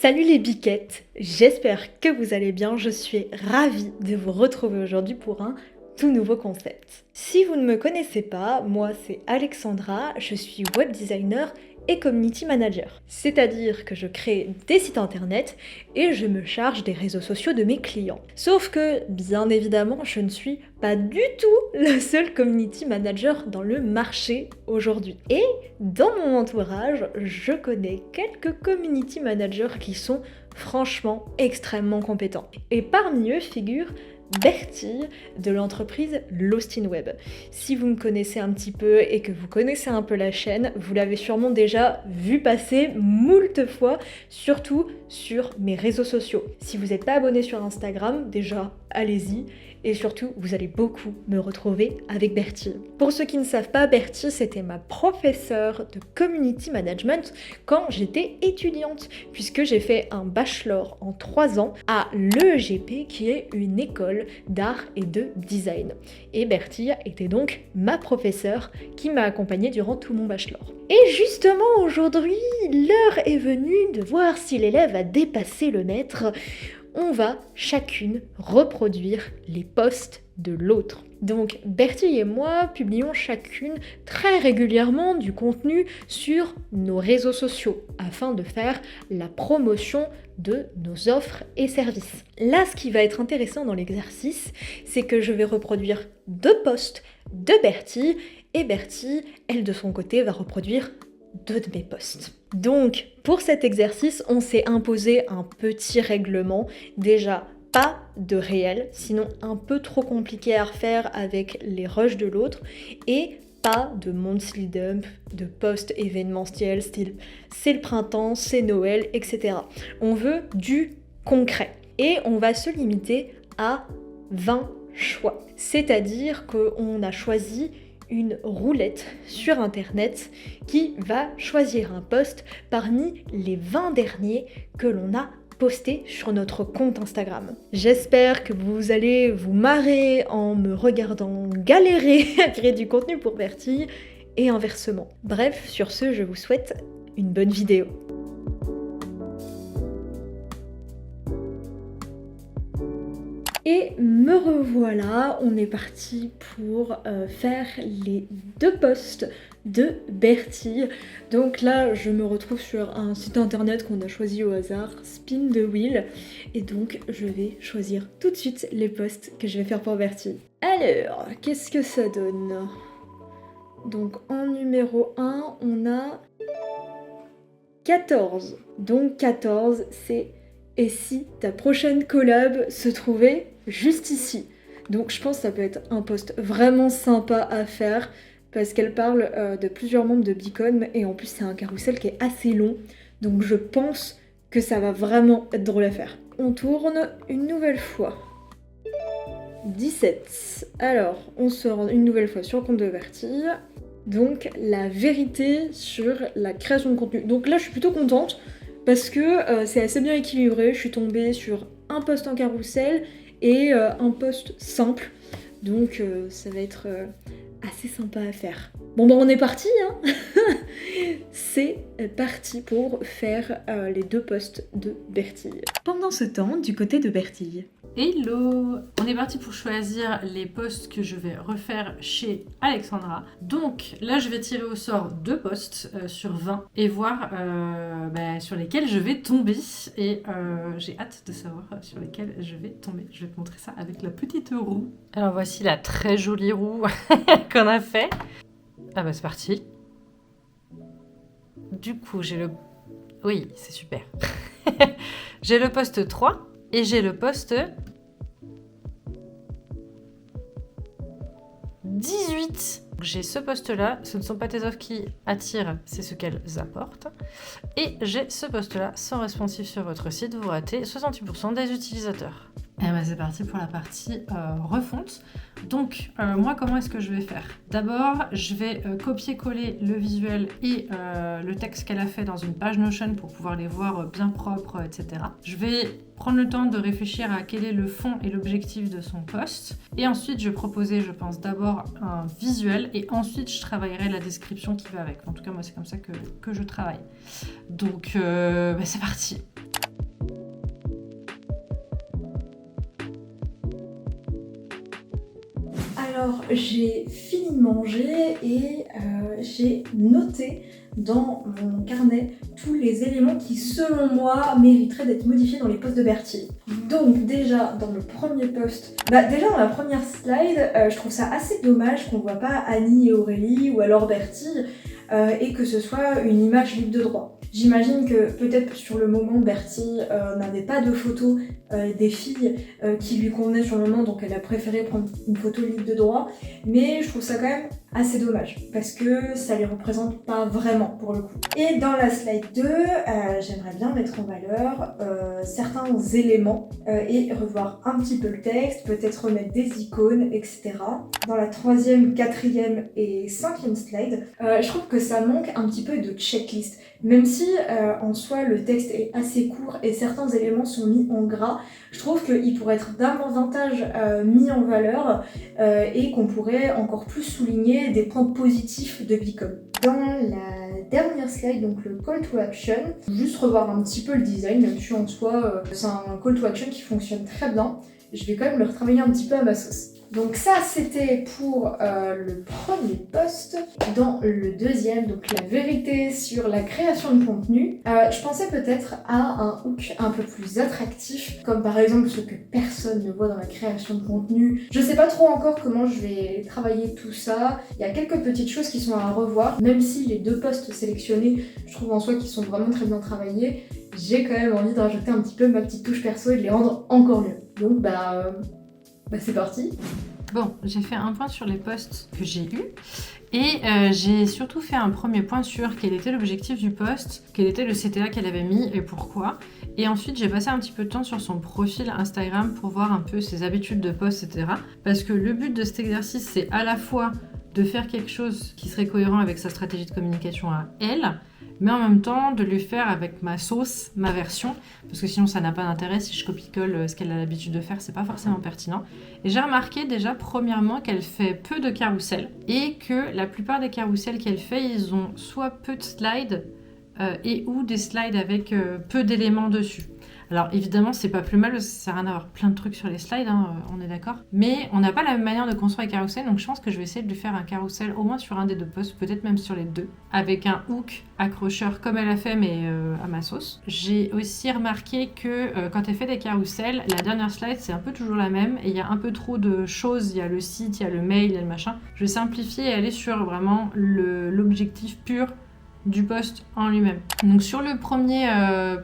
Salut les biquettes, j'espère que vous allez bien, je suis ravie de vous retrouver aujourd'hui pour un tout nouveau concept. Si vous ne me connaissez pas, moi c'est Alexandra, je suis web designer et community manager. C'est-à-dire que je crée des sites internet et je me charge des réseaux sociaux de mes clients. Sauf que, bien évidemment, je ne suis pas du tout le seul community manager dans le marché aujourd'hui. Et dans mon entourage, je connais quelques community managers qui sont franchement extrêmement compétents. Et parmi eux figure Bertille de l'entreprise Lost in Web. Si vous me connaissez un petit peu et que vous connaissez un peu la chaîne, vous l'avez sûrement déjà vu passer moult fois, surtout sur mes réseaux sociaux. Si vous n'êtes pas abonné sur Instagram, déjà allez-y. Et surtout, vous allez beaucoup me retrouver avec Bertille. Pour ceux qui ne savent pas, Bertille, c'était ma professeure de community management quand j'étais étudiante, puisque j'ai fait un bachelor en 3 ans à l'EEGP, qui est une école d'art et de design. Et Bertille était donc ma professeure qui m'a accompagnée durant tout mon bachelor. Et justement, aujourd'hui, l'heure est venue de voir si l'élève a dépassé le maître. On va chacune reproduire les posts de l'autre. Donc Bertille et moi publions chacune très régulièrement du contenu sur nos réseaux sociaux afin de faire la promotion de nos offres et services. Là, ce qui va être intéressant dans l'exercice, c'est que je vais reproduire 2 posts de Bertille et Bertille, elle de son côté, va reproduire 2 de mes posts. Donc, pour cet exercice, on s'est imposé un petit règlement. Déjà, pas de réel, sinon un peu trop compliqué à refaire avec les rushs de l'autre, et pas de monthly dump, de posts événementiels, style c'est le printemps, c'est Noël, etc. On veut du concret. Et on va se limiter à 20 choix. C'est-à-dire qu'on a choisi une roulette sur internet qui va choisir un post parmi les 20 derniers que l'on a postés sur notre compte Instagram. J'espère que vous allez vous marrer en me regardant galérer à créer du contenu pour Bertille et inversement. Bref, sur ce, je vous souhaite une bonne vidéo. Et me revoilà, on est parti pour faire les 2 posts de Bertille. Donc là, je me retrouve sur un site internet qu'on a choisi au hasard, Spin the Wheel. Et donc, je vais choisir tout de suite les posts que je vais faire pour Bertille. Alors, qu'est-ce que ça donne? Donc en numéro 1, on a 14. Donc 14, c'est « Et si ta prochaine collab se trouvait juste ici ?» Donc je pense que ça peut être un post vraiment sympa à faire parce qu'elle parle de plusieurs membres de Bicom et en plus c'est un carrousel qui est assez long. Donc je pense que ça va vraiment être drôle à faire. On tourne une nouvelle fois. 17. Alors on sort une nouvelle fois sur le compte de Bertille. Donc la vérité sur la création de contenu. Donc là je suis plutôt contente. Parce que c'est assez bien équilibré, je suis tombée sur un post en carrousel et un post simple. Donc ça va être assez sympa à faire. Bon bah on est parti hein. C'est parti pour faire les 2 posts de Bertille. Pendant ce temps, du côté de Bertille. Hello! On est parti pour choisir les posts que je vais refaire chez Alexandra. Donc là, je vais tirer au sort 2 posts sur 20 et voir sur lesquels je vais tomber. Et j'ai hâte de savoir sur lesquels je vais tomber. Je vais te montrer ça avec la petite roue. Alors voici la très jolie roue qu'on a fait. Ah bah c'est parti. Du coup, j'ai le... Oui, c'est super. J'ai le post 3 et j'ai le post 18. J'ai ce post-là, ce ne sont pas tes offres qui attirent, c'est ce qu'elles apportent. Et j'ai ce post-là, sans responsive sur votre site, vous ratez 68% des utilisateurs. Et ben c'est parti pour la partie refonte. Donc moi comment est-ce que je vais faire? D'abord je vais copier-coller le visuel et le texte qu'elle a fait dans une page Notion pour pouvoir les voir bien propres, etc. Je vais prendre le temps de réfléchir à quel est le fond et l'objectif de son post. Et ensuite je vais proposer, je pense, d'abord un visuel et ensuite je travaillerai la description qui va avec. En tout cas moi c'est comme ça que je travaille. Donc c'est parti. j'ai fini de manger et j'ai noté dans mon carnet tous les éléments qui, selon moi, mériteraient d'être modifiés dans les posts de Bertille. Donc déjà, dans le premier post, déjà dans la première slide, je trouve ça assez dommage qu'on voit pas Annie et Aurélie ou alors Bertille et que ce soit une image libre de droit. J'imagine que peut-être sur le moment, Bertille n'avait pas de photos des filles qui lui convenaient sur le moment, donc elle a préféré prendre une photo libre de droit, mais je trouve ça quand même assez dommage, parce que ça les représente pas vraiment pour le coup. Et dans la slide 2, j'aimerais bien mettre en valeur certains éléments et revoir un petit peu le texte, peut-être remettre des icônes, etc. Dans la 3e, 4e et 5e slide, je trouve que ça manque un petit peu de checklist. Même si en soi le texte est assez court et certains éléments sont mis en gras, je trouve qu'il pourrait être davantage mis en valeur et qu'on pourrait encore plus souligner des points positifs de Bicom. Dans la dernière slide, donc le call to action, juste revoir un petit peu le design, même si en soi c'est un call to action qui fonctionne très bien. Je vais quand même le retravailler un petit peu à ma sauce. Donc ça c'était pour le premier post. Dans le deuxième, donc la vérité sur la création de contenu, je pensais peut-être à un hook un peu plus attractif, comme par exemple ce que personne ne voit dans la création de contenu. Je sais pas trop encore comment je vais travailler tout ça, il y a quelques petites choses qui sont à revoir, même si les 2 posts sélectionnés, je trouve en soi qu'ils sont vraiment très bien travaillés, j'ai quand même envie de rajouter un petit peu ma petite touche perso et de les rendre encore mieux. Donc c'est parti. Bon, j'ai fait un point sur les posts que j'ai eus et j'ai surtout fait un premier point sur quel était l'objectif du post, quel était le CTA qu'elle avait mis et pourquoi. Et ensuite, j'ai passé un petit peu de temps sur son profil Instagram pour voir un peu ses habitudes de post, etc. Parce que le but de cet exercice, c'est à la fois de faire quelque chose qui serait cohérent avec sa stratégie de communication à elle, mais en même temps de le faire avec ma sauce, ma version, parce que sinon ça n'a pas d'intérêt. Si je copie-colle ce qu'elle a l'habitude de faire, c'est pas forcément pertinent. Et j'ai remarqué déjà premièrement qu'elle fait peu de carousels et que la plupart des carousels qu'elle fait, ils ont soit peu de slides et ou des slides avec peu d'éléments dessus. Alors évidemment, c'est pas plus mal, ça sert à rien d'avoir plein de trucs sur les slides, hein, on est d'accord. Mais on n'a pas la même manière de construire un carrousel, donc je pense que je vais essayer de lui faire un carrousel au moins sur un des 2 posts, peut-être même sur les 2, avec un hook accrocheur comme elle a fait, mais à ma sauce. J'ai aussi remarqué que quand elle fait des carousels, la dernière slide c'est un peu toujours la même, et il y a un peu trop de choses, il y a le site, il y a le mail, il y a le machin. Je vais simplifier et aller sur vraiment l'objectif pur du post en lui-même. Donc sur le premier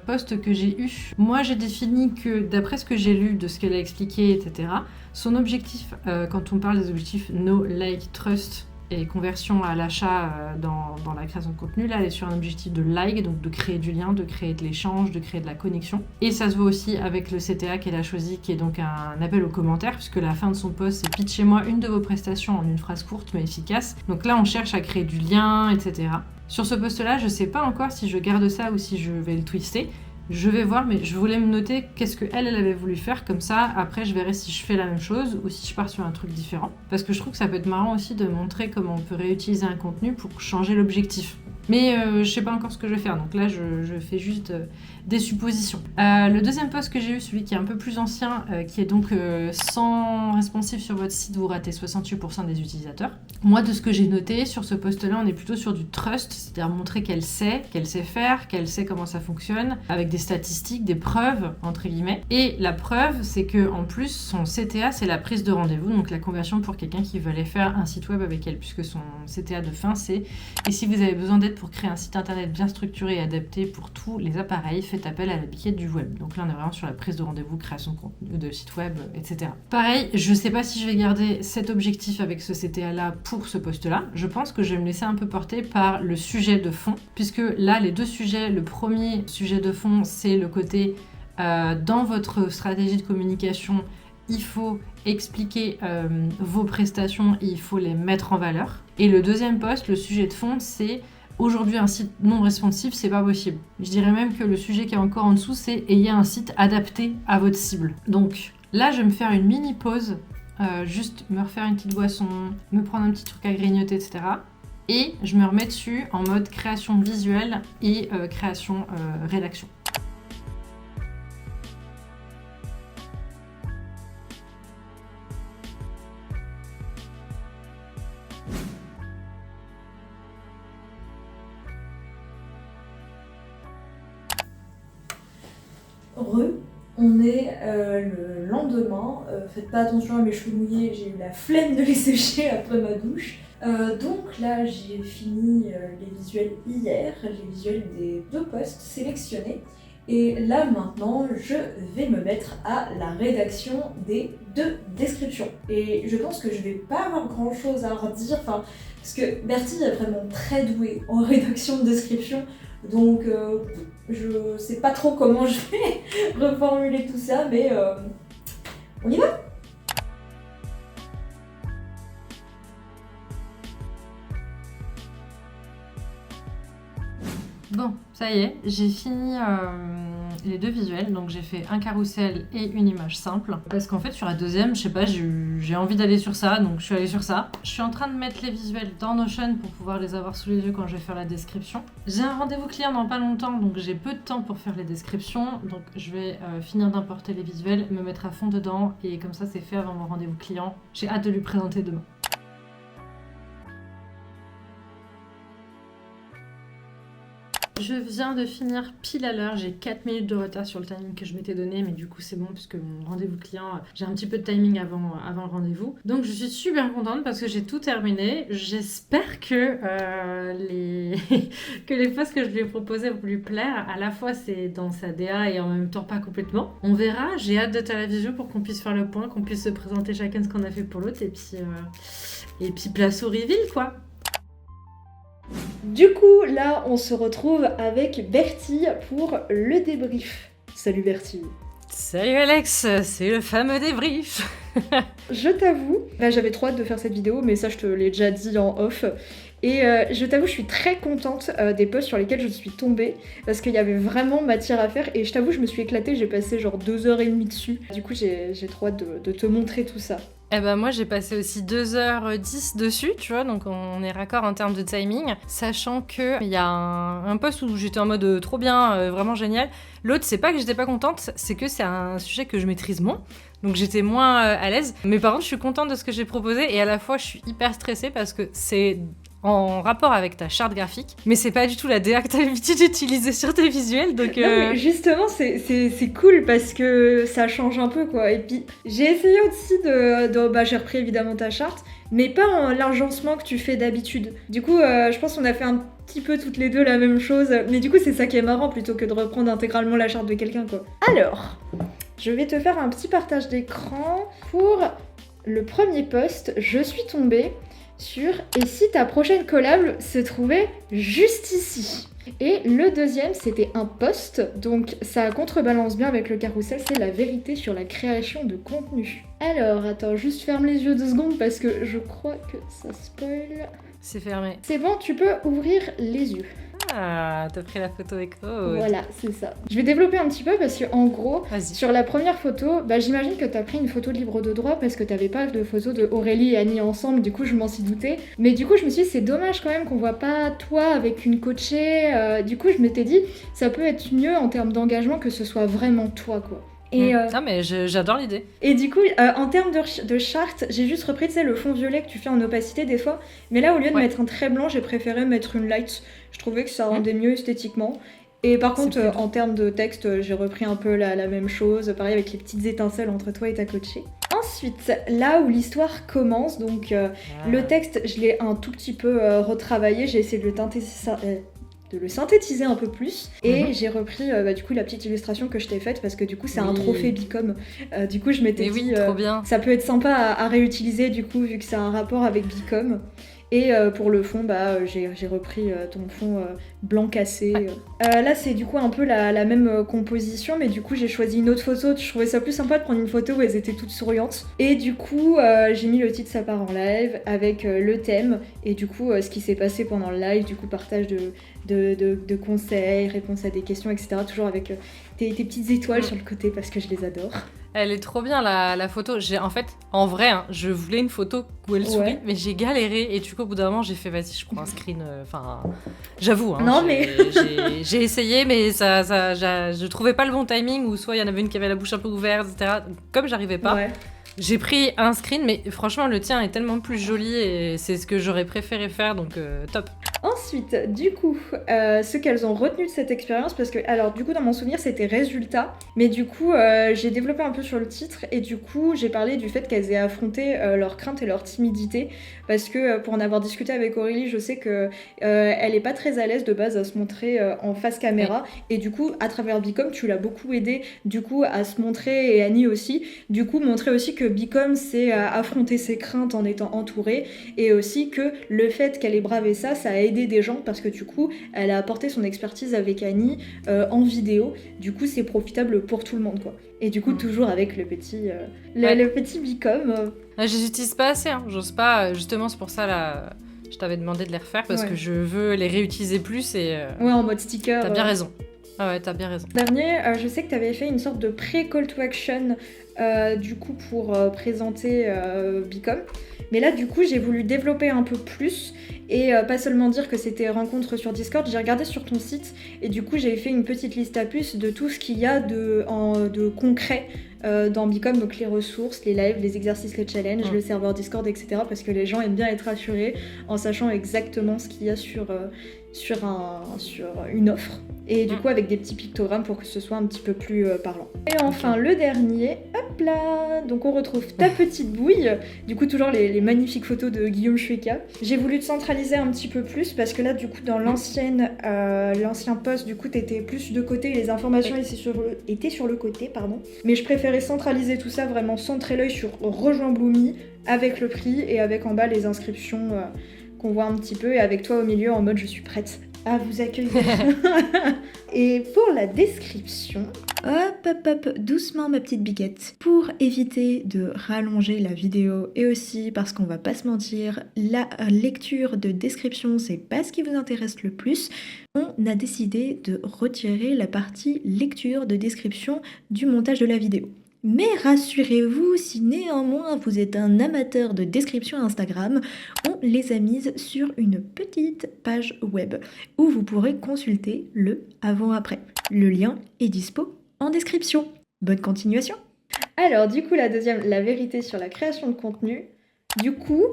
post que j'ai eu, moi j'ai défini que d'après ce que j'ai lu de ce qu'elle a expliqué, etc., son objectif, quand on parle des objectifs no, like, trust et conversion à l'achat dans la création de contenu, là elle est sur un objectif de like, donc de créer du lien, de créer de l'échange, de créer de la connexion. Et ça se voit aussi avec le CTA qu'elle a choisi, qui est donc un appel aux commentaires, puisque la fin de son post c'est pitchez-moi une de vos prestations en une phrase courte mais efficace. Donc là on cherche à créer du lien, etc. Sur ce post-là, je sais pas encore si je garde ça ou si je vais le twister. Je vais voir, mais je voulais me noter qu'est-ce qu'elle avait voulu faire. Comme ça, après, je verrai si je fais la même chose ou si je pars sur un truc différent. Parce que je trouve que ça peut être marrant aussi de montrer comment on peut réutiliser un contenu pour changer l'objectif. Mais je sais pas encore ce que je vais faire, donc là je fais juste des suppositions. Le deuxième post que j'ai eu, celui qui est un peu plus ancien, qui est donc sans responsive sur votre site, vous ratez 68% des utilisateurs. Moi, de ce que j'ai noté sur ce post-là, on est plutôt sur du trust, c'est-à-dire montrer qu'elle sait faire, qu'elle sait comment ça fonctionne, avec des statistiques, des preuves, entre guillemets. Et la preuve, c'est que en plus, son CTA, c'est la prise de rendez-vous, donc la conversion pour quelqu'un qui veut aller faire un site web avec elle, puisque son CTA de fin, c'est « Et si vous avez besoin d'aide pour créer un site internet bien structuré et adapté pour tous les appareils, faites appel à la biquette du web. » Donc là, on est vraiment sur la prise de rendez-vous, création de contenu, de site web, etc. Pareil, je sais pas si je vais garder cet objectif avec ce CTA-là pour ce poste-là. Je pense que je vais me laisser un peu porter par le sujet de fond, puisque là, les 2 sujets, le premier sujet de fond, c'est le côté dans votre stratégie de communication, il faut expliquer vos prestations et il faut les mettre en valeur. Et le deuxième post, le sujet de fond, c'est aujourd'hui un site non responsive, c'est pas possible. Je dirais même que le sujet qui est encore en dessous, c'est ayez un site adapté à votre cible. Donc là, je vais me faire une mini pause, juste me refaire une petite boisson, me prendre un petit truc à grignoter, etc. Et je me remets dessus en mode création visuelle et création rédaction. On est le lendemain, faites pas attention à mes cheveux mouillés, j'ai eu la flemme de les sécher après ma douche. Donc là j'ai fini les visuels hier, les visuels des 2 posts sélectionnés. Et là maintenant je vais me mettre à la rédaction des 2 descriptions. Et je pense que je vais pas avoir grand chose à redire, parce que Bertie est vraiment très douée en rédaction de description. Donc je sais pas trop comment je vais reformuler tout ça, mais on y va. Bon, ça y est, j'ai fini les 2 visuels, donc j'ai fait un carrousel et une image simple. Parce qu'en fait, sur la deuxième, je sais pas, j'ai envie d'aller sur ça, donc je suis allée sur ça. Je suis en train de mettre les visuels dans Notion pour pouvoir les avoir sous les yeux quand je vais faire la description. J'ai un rendez-vous client dans pas longtemps, donc j'ai peu de temps pour faire les descriptions. Donc je vais finir d'importer les visuels, me mettre à fond dedans, et comme ça c'est fait avant mon rendez-vous client. J'ai hâte de lui présenter demain. Je viens de finir pile à l'heure, j'ai 4 minutes de retard sur le timing que je m'étais donné, mais du coup c'est bon puisque mon rendez-vous client, j'ai un petit peu de timing avant le rendez-vous. Donc je suis super contente parce que j'ai tout terminé. J'espère que que les posts que je lui ai proposés vont lui plaire. À la fois c'est dans sa DA et en même temps pas complètement. On verra, j'ai hâte d'être à la visio pour qu'on puisse faire le point, qu'on puisse se présenter chacun ce qu'on a fait pour l'autre et puis place au reveal quoi. Du coup, là, on se retrouve avec Bertie pour le débrief. Salut Bertie. Salut Alex, c'est le fameux débrief. Je t'avoue, j'avais trop hâte de faire cette vidéo, mais ça je te l'ai déjà dit en off. Et je t'avoue, je suis très contente des posts sur lesquels je suis tombée, parce qu'il y avait vraiment matière à faire, et je t'avoue, je me suis éclatée, j'ai passé genre 2h30 dessus. Du coup, j'ai trop hâte de te montrer tout ça. Eh ben moi j'ai passé aussi 2h10 dessus, tu vois, donc on est raccord en termes de timing, sachant qu'il y a un post où j'étais en mode trop bien, vraiment génial. L'autre, c'est pas que j'étais pas contente, c'est que c'est un sujet que je maîtrise moins, donc j'étais moins à l'aise. Mais par contre, je suis contente de ce que j'ai proposé et à la fois je suis hyper stressée parce que c'est en rapport avec ta charte graphique, mais c'est pas du tout la DA que t'as l'habitude d'utiliser sur tes visuels, donc... Non, mais justement, c'est cool parce que ça change un peu, quoi. Et puis, j'ai essayé aussi j'ai repris évidemment ta charte, mais pas en l'agencement que tu fais d'habitude. Du coup, je pense qu'on a fait un petit peu toutes les deux la même chose, mais du coup, c'est ça qui est marrant plutôt que de reprendre intégralement la charte de quelqu'un, quoi. Alors, je vais te faire un petit partage d'écran pour le premier post. Je suis tombée sur « Et si ta prochaine collab se trouvait juste ici ?» Et le deuxième, c'était un post, donc ça contrebalance bien avec le carrousel, c'est la vérité sur la création de contenu. Alors, attends, juste ferme les yeux 2 secondes parce que je crois que ça spoil. C'est fermé. C'est bon, tu peux ouvrir les yeux. Ah, t'as pris la photo écho. Voilà, c'est ça. Je vais développer un petit peu parce que en gros, sur la première photo, j'imagine que t'as pris une photo libre de droit parce que t'avais pas de photo de Aurélie et Annie ensemble, du coup je m'en suis doutée. Mais du coup je me suis dit c'est dommage quand même qu'on voit pas toi avec une coachée. Du coup je m'étais dit ça peut être mieux en termes d'engagement que ce soit vraiment toi quoi. Non mais j'adore l'idée. Et du coup, en termes de charte, j'ai juste repris le fond violet que tu fais en opacité des fois. Mais là, au lieu de mettre un trait blanc, j'ai préféré mettre une light. Je trouvais que ça rendait mieux esthétiquement. Et par contre, en termes de texte, j'ai repris un peu la même chose. Pareil avec les petites étincelles entre toi et ta coachée. Ensuite, là où l'histoire commence, donc le texte, je l'ai un tout petit peu retravaillé. J'ai essayé de le synthétiser un peu plus et j'ai repris du coup la petite illustration que je t'ai faite parce que du coup c'est un trophée Bicom, du coup je m'étais dit trop bien. Ça peut être sympa à réutiliser du coup vu que ça a un rapport avec Bicom. Et pour le fond, j'ai repris ton fond blanc cassé. Là, c'est du coup un peu la même composition, mais du coup, j'ai choisi une autre photo. Je trouvais ça plus sympa de prendre une photo où elles étaient toutes souriantes. Et du coup, j'ai mis le titre Ça part en live avec le thème. Et du coup, ce qui s'est passé pendant le live, du coup, partage de conseils, réponses à des questions, etc. Toujours avec tes petites étoiles sur le côté parce que je les adore. Elle est trop bien la photo. En vrai, je voulais une photo où elle sourit, mais j'ai galéré et du coup au bout d'un moment j'ai fait vas-y je prends un screen. J'avoue. Non mais j'ai essayé mais je trouvais pas le bon timing ou soit il y en avait une qui avait la bouche un peu ouverte, etc. Comme j'arrivais pas. J'ai pris un screen mais franchement le tien est tellement plus joli et c'est ce que j'aurais préféré faire donc top. Ensuite, du coup, ce qu'elles ont retenu de cette expérience, parce que, alors, du coup, dans mon souvenir, c'était résultat, mais du coup, j'ai développé un peu sur le titre, et du coup, j'ai parlé du fait qu'elles aient affronté leurs craintes et leur timidité, parce que pour en avoir discuté avec Aurélie, je sais que elle est pas très à l'aise de base à se montrer en face caméra, et du coup, à travers Bicom, tu l'as beaucoup aidé, du coup, à se montrer, et Annie aussi, du coup, montrer aussi que Bicom, c'est affronter ses craintes en étant entourée, et aussi que le fait qu'elle ait bravé ça, ça a aidé des gens parce que du coup elle a apporté son expertise avec Annie en vidéo, du coup c'est profitable pour tout le monde quoi. Et du coup toujours avec le petit le petit Bicom. Je les utilise pas assez, hein. J'ose pas, justement c'est pour ça là je t'avais demandé de les refaire parce que je veux les réutiliser plus et ouais, en mode sticker. T'as bien raison. Ah ouais, t'as bien raison. Dernier, je sais que t'avais fait une sorte de pré-call to action du coup pour présenter Bicom. Mais là, du coup, j'ai voulu développer un peu plus et pas seulement dire que c'était rencontre sur Discord. J'ai regardé sur ton site et du coup, j'ai fait une petite liste à puces de tout ce qu'il y a de concret dans Bicom, donc les ressources, les lives, les exercices, les challenges, le serveur Discord, etc. Parce que les gens aiment bien être rassurés en sachant exactement ce qu'il y a sur une offre. Et du coup, avec des petits pictogrammes pour que ce soit un petit peu plus parlant. Et enfin, le dernier, hop là. Donc on retrouve ta petite bouille. Du coup, toujours les magnifiques photos de Guillaume Chueka. J'ai voulu te centraliser un petit peu plus parce que là, du coup, dans l'ancien post, du coup, t'étais plus de côté. Les informations étaient sur le côté, pardon. Mais je préférais centraliser tout ça, vraiment centrer l'œil sur Rejoins Bloomy avec le prix et avec en bas les inscriptions qu'on voit un petit peu et avec toi au milieu en mode je suis prête à vous accueillir. Et pour la description, hop, doucement ma petite biquette. Pour éviter de rallonger la vidéo et aussi parce qu'on va pas se mentir, la lecture de description c'est pas ce qui vous intéresse le plus, on a décidé de retirer la partie lecture de description du montage de la vidéo. Mais rassurez-vous, si néanmoins vous êtes un amateur de description Instagram, on les a mises sur une petite page web où vous pourrez consulter le avant-après. Le lien est dispo en description. Bonne continuation. Alors du coup la deuxième, la vérité sur la création de contenu. Du coup,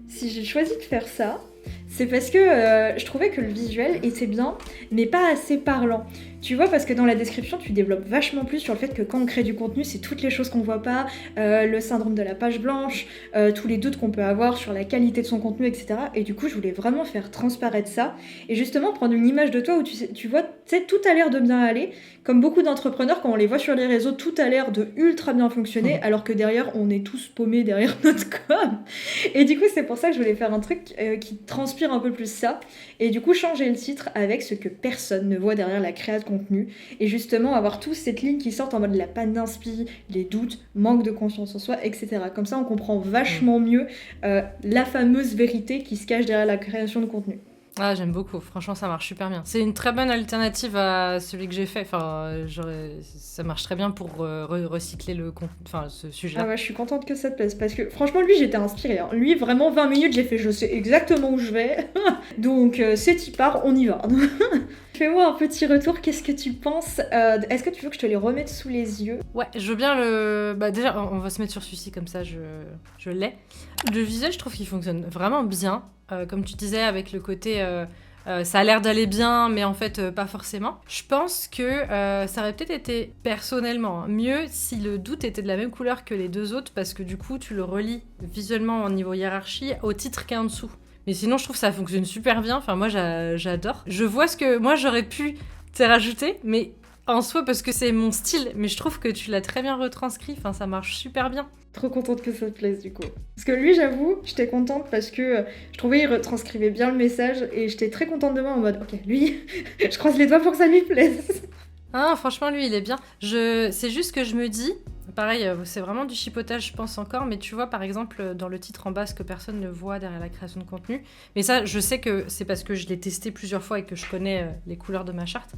si j'ai choisi de faire ça, c'est parce que je trouvais que le visuel était bien, mais pas assez parlant. Tu vois, parce que dans la description, tu développes vachement plus sur le fait que quand on crée du contenu, c'est toutes les choses qu'on voit pas, le syndrome de la page blanche, tous les doutes qu'on peut avoir sur la qualité de son contenu, etc. Et du coup, je voulais vraiment faire transparaître ça. Et justement, prendre une image de toi où tu vois, tu sais, tout a l'air de bien aller. Comme beaucoup d'entrepreneurs, quand on les voit sur les réseaux, tout a l'air de ultra bien fonctionner, alors que derrière, on est tous paumés derrière notre com. Et du coup, c'est pour ça que je voulais faire un truc qui transpire un peu plus ça. Et du coup, changer le titre avec ce que personne ne voit derrière la création de contenu. Et justement, avoir tous cette ligne qui sortent en mode la panne d'inspi, les doutes, manque de confiance en soi, etc. Comme ça, on comprend vachement mieux la fameuse vérité qui se cache derrière la création de contenu. Ah, j'aime beaucoup. Franchement, ça marche super bien. C'est une très bonne alternative à celui que j'ai fait. Enfin, ça marche très bien pour recycler ce sujet-là. Ah ouais, je suis contente que ça te plaise parce que franchement, lui, j'étais inspirée. Hein. Lui, vraiment, 20 minutes, j'ai fait, je sais exactement où je vais. Donc, c'est y part, on y va. Fais-moi un petit retour, qu'est-ce que tu penses Est-ce que tu veux que je te les remette sous les yeux? Ouais, je veux bien le... Bah déjà, on va se mettre sur celui-ci, comme ça, je l'ai. Le visuel, je trouve qu'il fonctionne vraiment bien. Comme tu disais, avec le côté... ça a l'air d'aller bien, mais en fait, pas forcément. Je pense que ça aurait peut-être été, personnellement, mieux si le doute était de la même couleur que les deux autres, parce que du coup, tu le relis visuellement au niveau hiérarchie au titre qui est en dessous. Mais sinon, je trouve que ça fonctionne super bien. Enfin, moi, j'adore. Je vois ce que moi, j'aurais pu te rajouter, mais en soi, parce que c'est mon style. Mais je trouve que tu l'as très bien retranscrit. Enfin, ça marche super bien. Trop contente que ça te plaise, du coup. Parce que lui, j'avoue, j'étais contente parce que je trouvais qu'il retranscrivait bien le message. Et j'étais très contente de moi en mode, ok, lui, je croise les doigts pour que ça lui plaise. Ah, franchement, lui, il est bien. C'est juste que je me dis... Pareil, c'est vraiment du chipotage, je pense encore, mais tu vois, par exemple, dans le titre en bas, ce que personne ne voit derrière la création de contenu. Mais ça, je sais que c'est parce que je l'ai testé plusieurs fois et que je connais les couleurs de ma charte.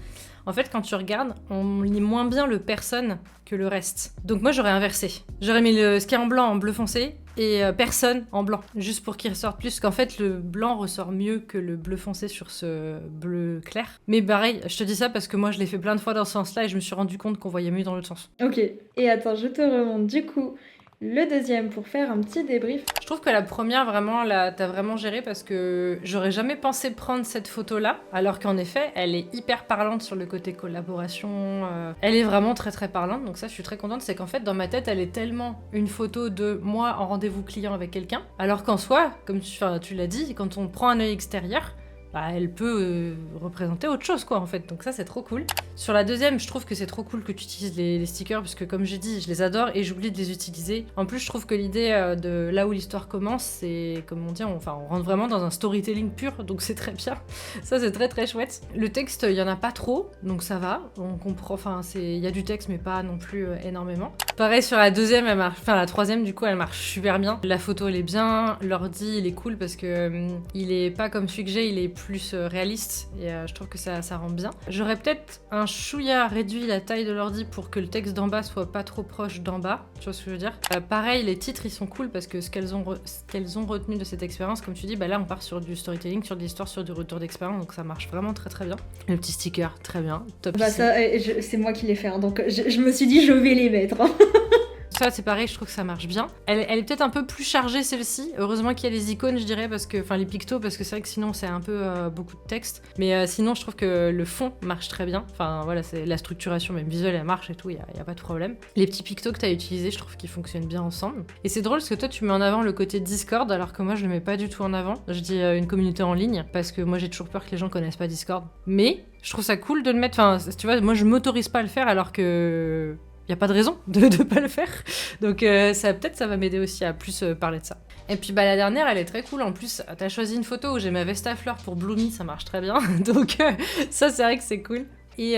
En fait, quand tu regardes, on lit moins bien le personne que le reste. Donc moi, j'aurais inversé. J'aurais mis ce qui est en blanc en bleu foncé et personne en blanc, juste pour qu'il ressorte plus. Parce qu'en fait, le blanc ressort mieux que le bleu foncé sur ce bleu clair. Mais pareil, je te dis ça parce que moi, je l'ai fait plein de fois dans ce sens-là et je me suis rendu compte qu'on voyait mieux dans l'autre sens. Ok, et attends, je te remonte du coup Le deuxième, pour faire un petit débrief. Je trouve que la première, vraiment, t'as vraiment géré parce que j'aurais jamais pensé prendre cette photo-là, alors qu'en effet, elle est hyper parlante sur le côté collaboration. Elle est vraiment très très parlante, donc ça, je suis très contente. C'est qu'en fait, dans ma tête, elle est tellement une photo de moi en rendez-vous client avec quelqu'un, alors qu'en soi, comme tu l'as dit, quand on prend un œil extérieur, bah, elle peut représenter autre chose, quoi, en fait. Donc ça, c'est trop cool. Sur la deuxième, je trouve que c'est trop cool que tu utilises les stickers, parce que comme j'ai dit, je les adore et j'oublie de les utiliser. En plus, je trouve que l'idée de là où l'histoire commence, c'est, comme on dit, on rentre vraiment dans un storytelling pur, donc c'est très bien. Ça, c'est très très chouette. Le texte, il y en a pas trop, donc ça va. On comprend, il y a du texte, mais pas non plus énormément. Pareil, sur la deuxième, elle marche, la troisième, du coup, elle marche super bien. La photo, elle est bien. L'ordi, il est cool parce que il est pas comme celui que j'ai, il est plus réaliste et je trouve que ça rend bien. J'aurais peut-être un chouïa réduit la taille de l'ordi pour que le texte d'en bas soit pas trop proche d'en bas, tu vois ce que je veux dire. Pareil, les titres ils sont cool parce que ce qu'elles ont retenu de cette expérience, comme tu dis, bah là on part sur du storytelling, sur de l'histoire, sur du retour d'expérience, donc ça marche vraiment très très bien. Le petit sticker, très bien, top. Bah ça, c'est moi qui l'ai fait, hein, donc je me suis dit je vais les mettre. Hein. Ça, c'est pareil, je trouve que ça marche bien. Elle est peut-être un peu plus chargée, celle-ci. Heureusement qu'il y a les icônes, je dirais, les pictos, parce que c'est vrai que sinon, c'est un peu beaucoup de texte. Mais sinon, je trouve que le fond marche très bien. Enfin, voilà, c'est la structuration, même visuelle, elle marche et tout, il y a pas de problème. Les petits pictos que tu as utilisés, je trouve qu'ils fonctionnent bien ensemble. Et c'est drôle, parce que toi, tu mets en avant le côté Discord, alors que moi, je le mets pas du tout en avant. Je dis une communauté en ligne, parce que moi, j'ai toujours peur que les gens connaissent pas Discord. Mais je trouve ça cool de le mettre. Enfin, tu vois, moi, je m'autorise pas à le faire, alors que... y a pas de raison de pas le faire. Donc ça va m'aider aussi à plus parler de ça. Et puis la dernière, elle est très cool. En plus, t'as choisi une photo où j'ai ma veste à fleurs pour Bloomy, ça marche très bien. Donc ça, c'est vrai que c'est cool. Et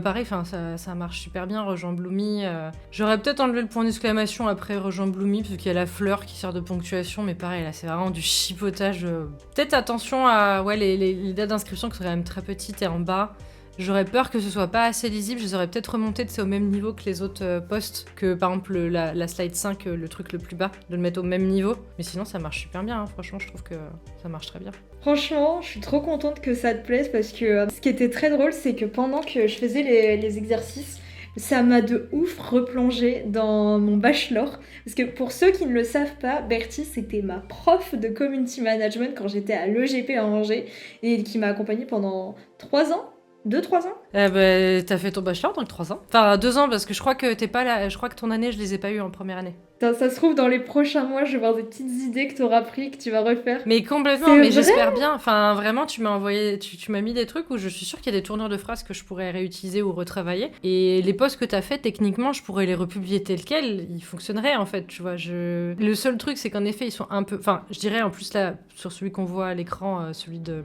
pareil, ça marche super bien, rejoins Bloomy. J'aurais peut-être enlevé le point d'exclamation après rejoins Bloomy, parce qu'il y a la fleur qui sert de ponctuation, mais pareil, là, c'est vraiment du chipotage. Peut-être attention à les dates d'inscription qui sont quand même très petites et en bas. J'aurais peur que ce soit pas assez lisible, je les aurais peut-être remontés au même niveau que les autres posts, que par exemple la slide 5, le truc le plus bas, de le mettre au même niveau. Mais sinon ça marche super bien, hein. Franchement je trouve que ça marche très bien. Franchement, je suis trop contente que ça te plaise parce que ce qui était très drôle, c'est que pendant que je faisais les exercices, ça m'a de ouf replongé dans mon bachelor. Parce que pour ceux qui ne le savent pas, Bertie, c'était ma prof de community management quand j'étais à l'EGP à Angers et qui m'a accompagnée pendant 3 ans. 2-3 ans. T'as fait ton bachelor donc 3 ans. Enfin 2 ans parce que je crois que t'es pas là. Je crois que ton année je les ai pas eu en première année. Ça se trouve dans les prochains mois je vais voir des petites idées que t'auras pris, que tu vas refaire. Mais complètement, c'est mais vrai. j'espère bien. Enfin vraiment tu m'as envoyé, tu m'as mis des trucs où je suis sûre qu'il y a des tournures de phrases que je pourrais réutiliser ou retravailler. Et les posts que t'as fait techniquement je pourrais les republier tels quels, ils fonctionneraient en fait, tu vois. Le seul truc c'est qu'en effet ils sont un peu, enfin je dirais en plus là sur celui qu'on voit à l'écran, celui de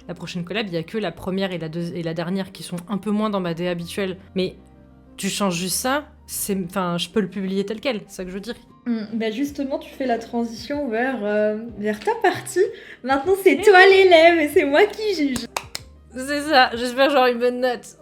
la prochaine collab, il y a que la première et la dernière qui sont un peu moins dans ma DA habituelle. Mais tu changes juste ça, je peux le publier tel quel, c'est ça que je veux dire. Bah justement, tu fais la transition vers ta partie. Maintenant, c'est toi l'élève et c'est moi qui juge. C'est ça, j'espère que j'aurai une bonne note.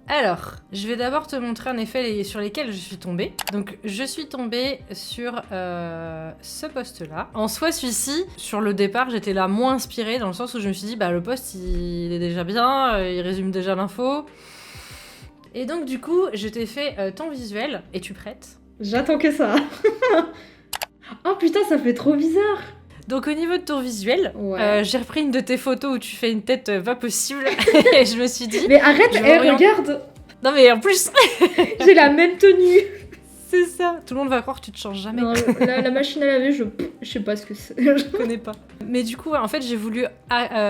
Alors, je vais d'abord te montrer en effet sur lesquels je suis tombée. Donc, je suis tombée sur ce post-là. En soi, celui-ci, sur le départ, j'étais là moins inspirée dans le sens où je me suis dit, le post, il est déjà bien, il résume déjà l'info. Et donc, du coup, je t'ai fait ton visuel. Es-tu prête ? J'attends que ça. Oh putain, ça fait trop bizarre. Donc au niveau de ton visuel, ouais. J'ai repris une de tes photos où tu fais une tête pas possible. Et je me suis dit... Mais arrête, regarde. Non mais en plus... J'ai la même tenue. C'est ça. Tout le monde va croire que tu te changes jamais. Non, la machine à laver, je sais pas ce que c'est. Je connais pas. Mais du coup, en fait, j'ai voulu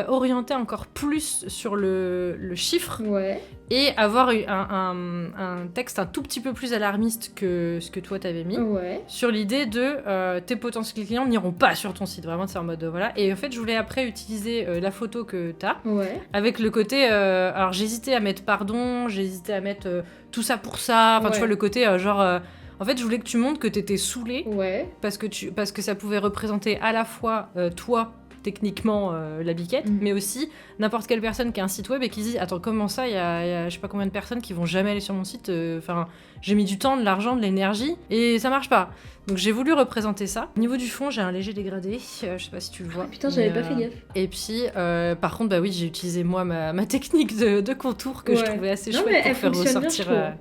orienter encore plus sur le chiffre. Ouais. Et avoir un texte un tout petit peu plus alarmiste que ce que toi t'avais mis. Ouais. Sur l'idée de tes potentiels clients n'iront pas sur ton site. Vraiment, c'est en mode voilà. Et en fait, je voulais après utiliser la photo que t'as. Ouais. Avec le côté... alors, j'hésitais à mettre pardon, j'hésitais à mettre tout ça pour ça. Enfin, tu vois, le côté en fait, je voulais que tu montres que t'étais saoulée. Ouais. Parce que ça pouvait représenter à la fois toi, techniquement, la biquette, mais aussi n'importe quelle personne qui a un site web et qui dit « Attends, comment ça, il y a je sais pas combien de personnes qui vont jamais aller sur mon site. Enfin, j'ai mis du temps, de l'argent, de l'énergie, et ça marche pas. » Donc j'ai voulu représenter ça. Au niveau du fond, j'ai un léger dégradé. Je sais pas si tu le vois. Ah, putain, j'avais pas fait gaffe. Et puis, par contre, oui, j'ai utilisé moi ma technique de contour que je trouvais assez chouette pour faire ressortir...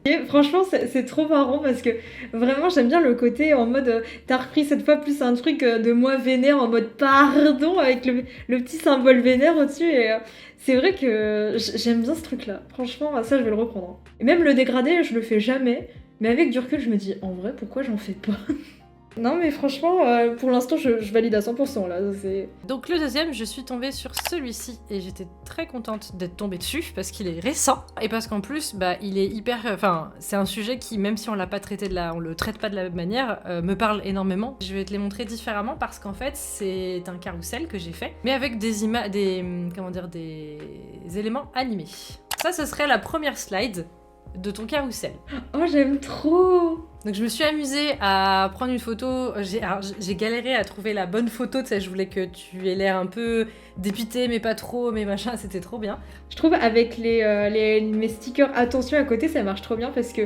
Et franchement, c'est trop marrant parce que vraiment, j'aime bien le côté en mode t'as repris cette fois plus un truc de moi vénère en mode pardon avec le petit symbole vénère au-dessus. Et c'est vrai que j'aime bien ce truc-là. Franchement, ça, je vais le reprendre. Et même le dégradé, je le fais jamais. Mais avec du recul, je me dis en vrai, pourquoi j'en fais pas? Non, mais franchement, pour l'instant, je valide à 100% là. Donc le deuxième, je suis tombée sur celui-ci et j'étais très contente d'être tombée dessus parce qu'il est récent et parce qu'en plus, bah, il est hyper. Enfin, c'est un sujet qui, même si on l'a pas traité on le traite pas de la même manière, me parle énormément. Je vais te les montrer différemment parce qu'en fait, c'est un carrousel que j'ai fait, mais avec des éléments animés. Ça, ce serait la première slide de ton carrousel. Oh, j'aime trop! Donc je me suis amusée à prendre une photo, j'ai galéré à trouver la bonne photo, tu sais, je voulais que tu aies l'air un peu dépité mais pas trop, mais machin, c'était trop bien. Je trouve avec mes stickers attention à côté, ça marche trop bien parce que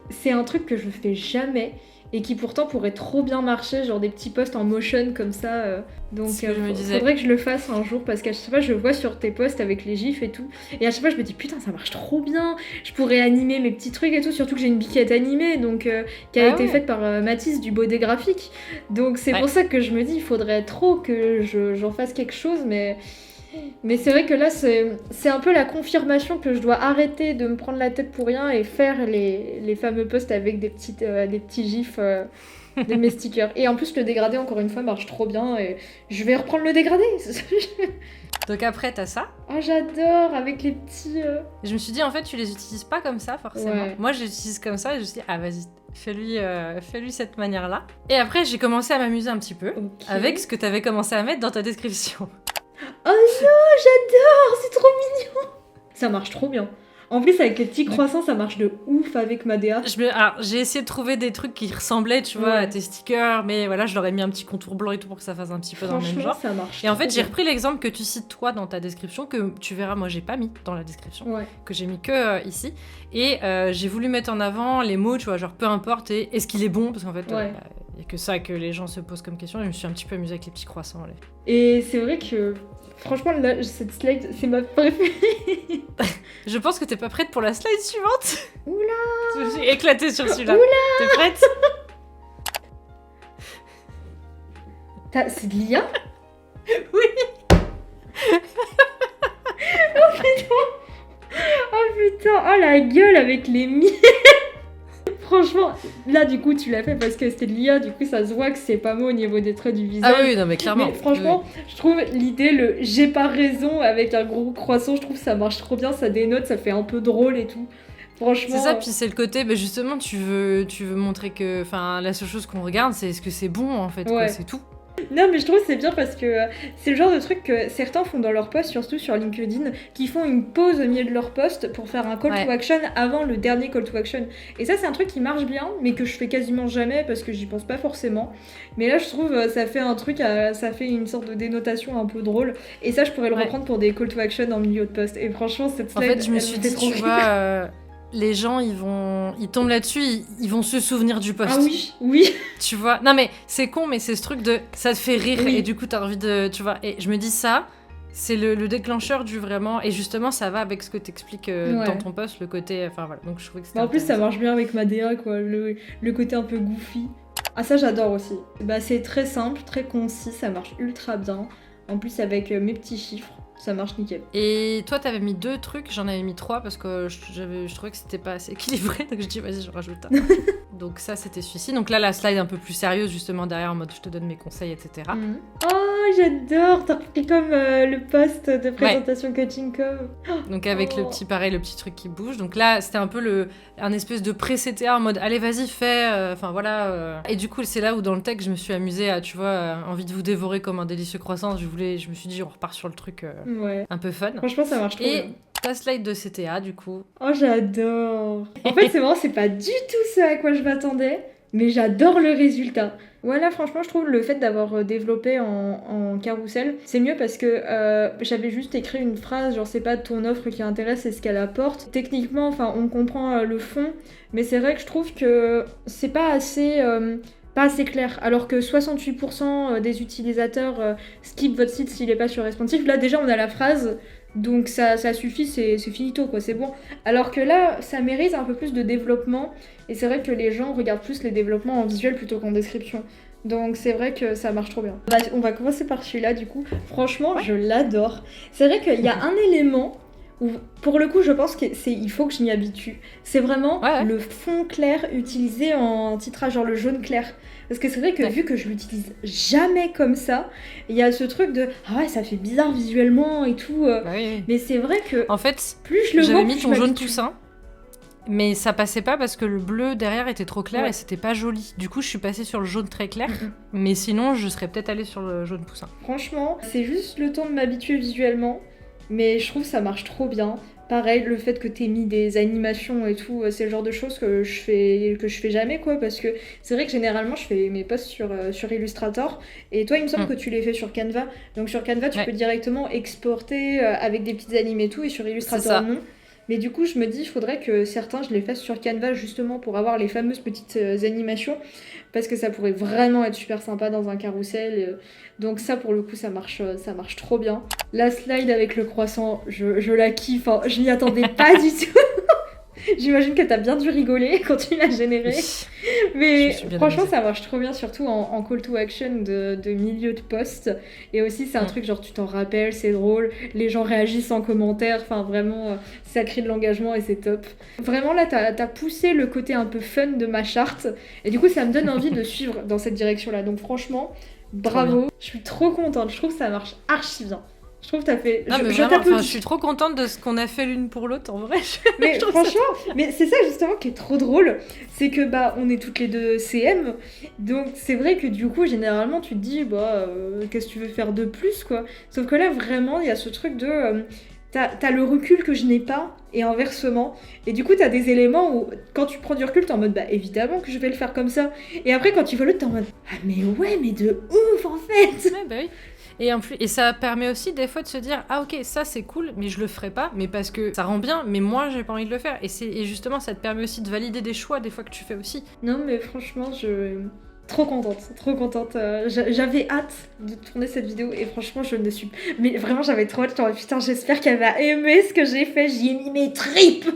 c'est un truc que je fais jamais et qui pourtant pourrait trop bien marcher, genre des petits posts en motion comme ça. Donc faudrait que je le fasse un jour parce qu'à chaque fois je vois sur tes posts avec les gifs et tout, et à chaque fois je me dis putain ça marche trop bien, je pourrais animer mes petits trucs et tout, surtout que j'ai une biquette animée donc qui a été faite par Mathis du Baudet Graphique, donc c'est pour ça que je me dis il faudrait trop que j'en fasse quelque chose, mais c'est vrai que là, c'est un peu la confirmation que je dois arrêter de me prendre la tête pour rien et faire les fameux posts avec des petits gifs de mes stickers. Et en plus, le dégradé, encore une fois, marche trop bien et je vais reprendre le dégradé. Donc après, t'as ça. Oh, j'adore, avec les petits... Je me suis dit, en fait, tu les utilises pas comme ça, forcément. Ouais. Moi, je les utilise comme ça et je me suis dit, ah, vas-y, fais-lui cette manière-là. Et après, j'ai commencé à m'amuser un petit peu avec ce que t'avais commencé à mettre dans ta description. Oh non, j'adore, c'est trop mignon. Ça marche trop bien. En plus, avec les petits croissants, ça marche de ouf avec ma DA. Alors, j'ai essayé de trouver des trucs qui ressemblaient, tu vois, à tes stickers, mais voilà, je leur ai mis un petit contour blanc et tout pour que ça fasse un petit peu dans le même genre. Ça marche. Et en fait, j'ai repris l'exemple que tu cites toi dans ta description, que tu verras, moi, j'ai pas mis dans la description, que j'ai mis que ici. Et j'ai voulu mettre en avant les mots, tu vois, genre peu importe, et est-ce qu'il est bon, parce qu'en fait, y a que ça que les gens se posent comme question, et je me suis un petit peu amusée avec les petits croissants. Allez. Et c'est vrai que, franchement, là, cette slide, c'est ma préférée. Je pense que t'es pas prête pour la slide suivante. Oula! Je me suis éclatée sur celui-là. Oula! T'es prête? C'est de l'IA? Oui! Oh putain! Oh putain! Oh la gueule avec les miels! Franchement, là du coup tu l'as fait parce que c'était de l'IA, du coup ça se voit que c'est pas moi au niveau des traits du visage. Ah oui, non mais clairement. Mais franchement, je trouve l'idée, j'ai pas raison avec un gros croissant, je trouve que ça marche trop bien, ça dénote, ça fait un peu drôle et tout. Franchement. C'est ça, puis c'est le côté, bah justement, tu veux montrer que, enfin, la seule chose qu'on regarde, c'est est-ce que c'est bon en fait, quoi, c'est tout. Non mais je trouve que c'est bien parce que c'est le genre de truc que certains font dans leur post, surtout sur LinkedIn, qui font une pause au milieu de leur post pour faire un call to action avant le dernier call to action. Et ça c'est un truc qui marche bien, mais que je fais quasiment jamais parce que j'y pense pas forcément. Mais là je trouve ça fait un truc, ça fait une sorte de dénotation un peu drôle. Et ça je pourrais le reprendre pour des call to action en milieu de post. Et franchement cette slide, en fait je me suis dit, tu vois... les gens, ils tombent là-dessus, ils vont se souvenir du post. Ah oui, oui. Tu vois, non mais c'est con, mais c'est ce truc de, ça te fait rire et du coup t'as envie de, tu vois. Et je me dis ça, c'est le déclencheur du vraiment, et justement ça va avec ce que t'expliques dans ton post, le côté, enfin voilà. Donc je trouvais que c'était. En plus ça marche bien avec ma DA quoi, le côté un peu goofy. Ah ça j'adore aussi. Bah c'est très simple, très concis, ça marche ultra bien. En plus avec mes petits chiffres. Ça marche nickel. Et toi, t'avais mis 2 trucs, j'en avais mis 3 parce que je trouvais que c'était pas assez équilibré, donc je dis vas-y, je rajoute un. Donc ça, c'était celui-ci. Donc là, la slide un peu plus sérieuse, justement, derrière, en mode je te donne mes conseils, etc. Oh, j'adore! T'as repris comme le post de présentation coaching com. Donc avec le petit truc qui bouge. Donc là, c'était un peu un espèce de pré-CTA en mode allez, vas-y, fais. Enfin voilà. Et du coup, c'est là où dans le texte, je me suis amusée à, tu vois, envie de vous dévorer comme un délicieux croissant. Je me suis dit, on repart sur le truc un peu fun. Franchement, ça marche trop bien. Ta slide de CTA, du coup. Oh, j'adore! En fait, c'est marrant, c'est pas du tout ce à quoi je m'attendais, mais j'adore le résultat. Voilà, franchement, je trouve le fait d'avoir développé en carrousel, c'est mieux parce que j'avais juste écrit une phrase, genre c'est pas ton offre qui intéresse, c'est ce qu'elle apporte. Techniquement, enfin, on comprend le fond, mais c'est vrai que je trouve que c'est pas assez clair, alors que 68% des utilisateurs skip votre site s'il est pas sur responsive. Là déjà on a la phrase, Donc ça suffit, c'est finito, quoi, c'est bon. Alors que là, ça mérite un peu plus de développement. Et c'est vrai que les gens regardent plus les développements en visuel plutôt qu'en description. Donc c'est vrai que ça marche trop bien. On va commencer par celui-là, du coup. Franchement, je l'adore. C'est vrai qu'il y a un élément où, pour le coup, je pense qu'il faut que je m'y habitue. C'est vraiment le fond clair utilisé en titrage, genre le jaune clair. Parce que c'est vrai que vu que je l'utilise jamais comme ça, il y a ce truc de ah ouais, ça fait bizarre visuellement et tout. Mais c'est vrai que en fait, plus je le vois, j'avais mis plus ton je jaune m'habitue. Toussaint, mais ça passait pas parce que le bleu derrière était trop clair et c'était pas joli. Du coup, je suis passée sur le jaune très clair, mais sinon, je serais peut-être allée sur le jaune Poussin. Franchement, c'est juste le temps de m'habituer visuellement, mais je trouve que ça marche trop bien. Pareil, le fait que t'aies mis des animations et tout, c'est le genre de choses que je fais jamais, quoi, parce que c'est vrai que généralement je fais mes posts sur Illustrator, et toi il me semble que tu les fais sur Canva, donc sur Canva tu peux directement exporter avec des petites animes et tout, et sur Illustrator non. Mais du coup je me dis, il faudrait que certains je les fasse sur Canva justement pour avoir les fameuses petites animations, parce que ça pourrait vraiment être super sympa dans un carrousel. Donc ça pour le coup ça marche trop bien. La slide avec le croissant, je la kiffe, hein. Je m'y attendais pas du tout. J'imagine que t'as bien dû rigoler quand tu l'as généré. Mais franchement ça marche trop bien, surtout en call to action de milieu de post. Et aussi c'est un truc genre tu t'en rappelles, c'est drôle, les gens réagissent en commentaire, enfin vraiment ça crée de l'engagement et c'est top. Vraiment là t'as poussé le côté un peu fun de ma charte, et du coup ça me donne envie de suivre dans cette direction là. Donc franchement, bravo, je suis trop contente, je trouve que ça marche archi bien. Je trouve que t'as fait. Non, mais vraiment, je suis trop contente de ce qu'on a fait l'une pour l'autre, en vrai. Mais franchement, mais c'est ça justement qui est trop drôle, c'est que on est toutes les deux CM, donc c'est vrai que du coup généralement tu te dis qu'est-ce que tu veux faire de plus, quoi. Sauf que là vraiment il y a ce truc de t'as le recul que je n'ai pas, et inversement, et du coup t'as des éléments où quand tu prends du recul t'es en mode évidemment que je vais le faire comme ça, et après quand tu vois l'autre t'es en mode mais ouais, mais de ouf en fait. Ouais, bah oui. Et ça permet aussi des fois de se dire ah ok, ça c'est cool, mais je le ferai pas, mais parce que ça rend bien, mais moi j'ai pas envie de le faire. Et justement ça te permet aussi de valider des choix des fois que tu fais aussi. Non mais franchement trop contente. J'avais hâte de tourner cette vidéo, et franchement je ne suis... Mais vraiment j'avais trop hâte, putain j'espère qu'elle va aimer ce que j'ai fait, j'y ai mis mes tripes.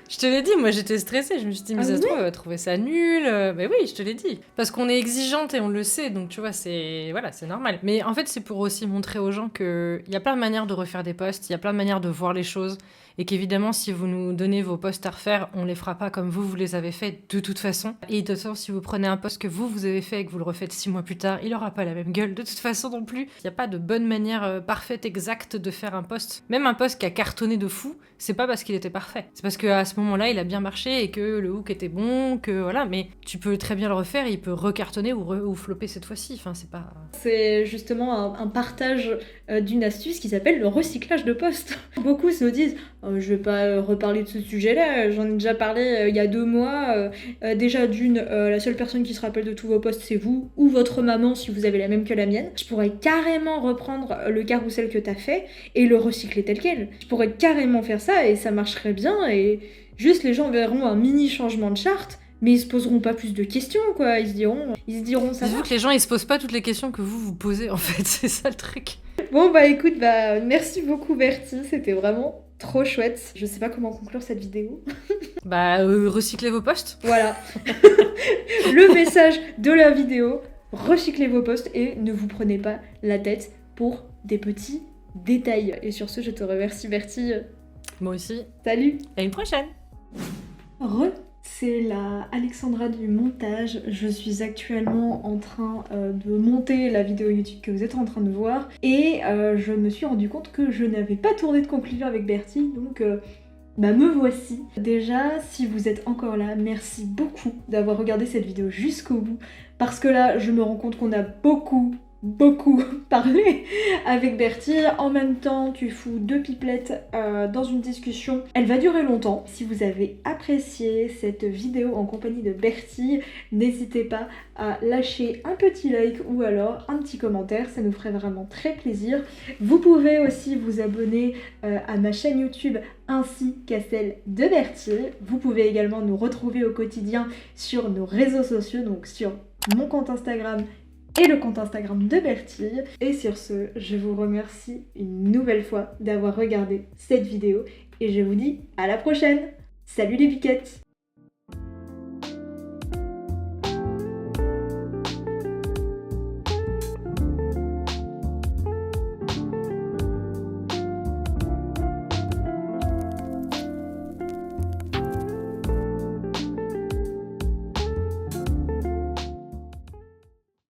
Je te l'ai dit, moi j'étais stressée, je me suis dit mais ça se trouve elle va trouver ça nul, mais oui je te l'ai dit. Parce qu'on est exigeante et on le sait, donc tu vois c'est normal. Mais en fait c'est pour aussi montrer aux gens qu'il y a plein de manières de refaire des posts, il y a plein de manières de voir les choses, et qu'évidemment si vous nous donnez vos posts à refaire, on les fera pas comme vous les avez fait de toute façon. Et de toute façon si vous prenez un post que vous avez fait et que vous le refaites 6 mois plus tard, il aura pas la même gueule de toute façon non plus. Il n'y a pas de bonne manière parfaite, exacte de faire un post. Même un post qui a cartonné de fou, c'est pas parce qu'il était parfait. C'est parce qu'à ce moment-là, il a bien marché et que le hook était bon, que voilà, mais tu peux très bien le refaire et il peut recartonner ou flopper cette fois-ci. Enfin, c'est pas... C'est justement un partage d'une astuce qui s'appelle le recyclage de posts. Beaucoup se disent je vais pas reparler de ce sujet-là, j'en ai déjà parlé il y a 2 mois. Déjà la seule personne qui se rappelle de tous vos posts, c'est vous ou votre maman si vous avez la même que la mienne. Je pourrais carrément reprendre le carrousel que t'as fait et le recycler tel quel. Je pourrais carrément faire ça et ça marcherait bien, et juste les gens verront un mini changement de charte, mais ils se poseront pas plus de questions, quoi. Ils se diront ça. Dites-vous que les gens ils se posent pas toutes les questions que vous posez en fait, c'est ça le truc. Bon écoute, merci beaucoup Bertie, c'était vraiment trop chouette. Je sais pas comment conclure cette vidéo. Recyclez vos posts. Voilà. Le message de la vidéo, recyclez vos posts et ne vous prenez pas la tête pour des petits détails. Et sur ce, je te remercie Bertie. Moi aussi. Salut. À une prochaine. C'est la Alexandra du montage. Je suis actuellement en train de monter la vidéo YouTube que vous êtes en train de voir, et je me suis rendu compte que je n'avais pas tourné de conclusion avec Bertie, donc me voici. Déjà, si vous êtes encore là, merci beaucoup d'avoir regardé cette vidéo jusqu'au bout, parce que là je me rends compte qu'on a beaucoup parlé avec Bertie. En même temps, tu fous 2 pipelettes dans une discussion. Elle va durer longtemps. Si vous avez apprécié cette vidéo en compagnie de Bertie, n'hésitez pas à lâcher un petit like ou alors un petit commentaire. Ça nous ferait vraiment très plaisir. Vous pouvez aussi vous abonner à ma chaîne YouTube ainsi qu'à celle de Bertie. Vous pouvez également nous retrouver au quotidien sur nos réseaux sociaux, donc sur mon compte Instagram et le compte Instagram de Bertille. Et sur ce, je vous remercie une nouvelle fois d'avoir regardé cette vidéo et je vous dis à la prochaine. Salut les piquettes!